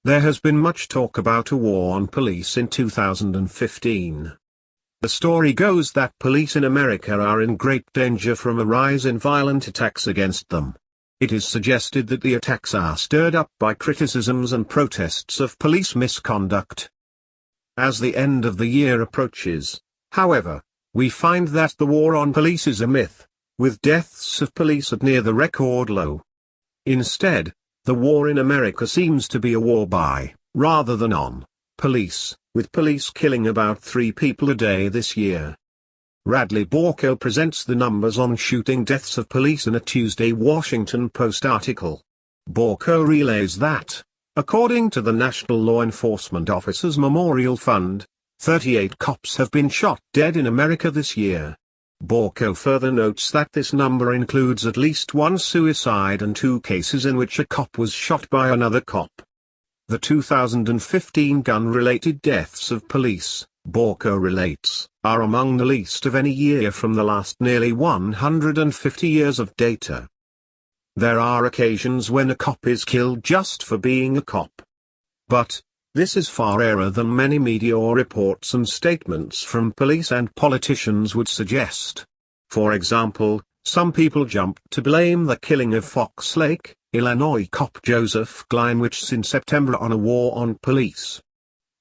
There has been much talk about a war on police in 2015. The story goes that police in America are in great danger from a rise in violent attacks against them. It is suggested that the attacks are stirred up by criticisms and protests of police misconduct. As the end of the year approaches, however, we find that the war on police is a myth, with deaths of police at near the record low. Instead, the war in America seems to be a war by, rather than on, police, with police killing about 3 people a day this year. Radley Balko presents the numbers on shooting deaths of police in a Tuesday Washington Post article. Balko relays that, according to the National Law Enforcement Officers Memorial Fund, 38 cops have been shot dead in America this year. Balko further notes that this number includes at least 1 suicide and 2 cases in which a cop was shot by another cop. The 2015 gun-related deaths of police, Balko relates, are among the least of any year from the last nearly 150 years of data. There are occasions when a cop is killed just for being a cop. But, this is far rarer than many media reports and statements from police and politicians would suggest. For example, some people jumped to blame the killing of Fox Lake, Illinois cop Joseph Glynewich in September on a war on police.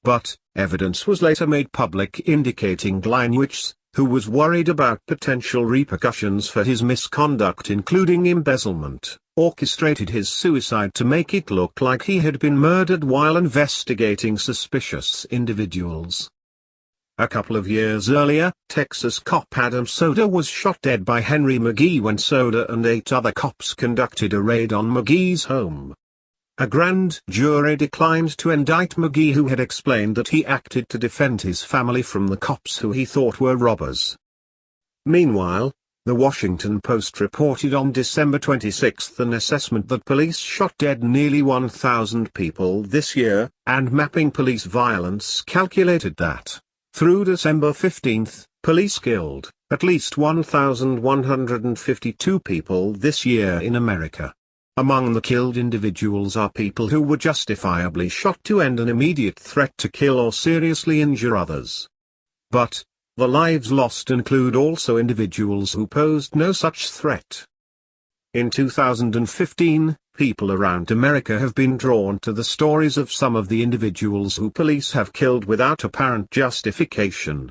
But, evidence was later made public indicating Glynewich, who was worried about potential repercussions for his misconduct including embezzlement, orchestrated his suicide to make it look like he had been murdered while investigating suspicious individuals. A couple of years earlier, Texas cop Adam Soda was shot dead by Henry McGee when Soda and 8 other cops conducted a raid on McGee's home. A grand jury declined to indict McGee, who had explained that he acted to defend his family from the cops who he thought were robbers. Meanwhile, the Washington Post reported on December 26 an assessment that police shot dead nearly 1,000 people this year, and Mapping Police Violence calculated that, through December 15, police killed at least 1,152 people this year in America. Among the killed individuals are people who were justifiably shot to end an immediate threat to kill or seriously injure others. But, the lives lost include also individuals who posed no such threat. In 2015, people around America have been drawn to the stories of some of the individuals who police have killed without apparent justification.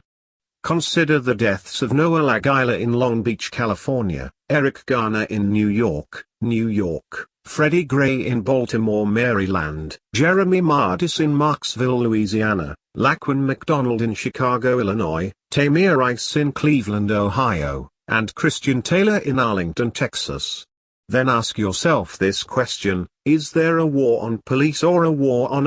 Consider the deaths of Noah LaGuila in Long Beach, California, Eric Garner in New York, Freddie Gray in Baltimore, Maryland, Jeremy Mardis in Marksville, Louisiana, Laquan McDonald in Chicago, Illinois, Tamir Rice in Cleveland, Ohio, and Christian Taylor in Arlington, Texas. Then ask yourself this question: is there a war on police or a war on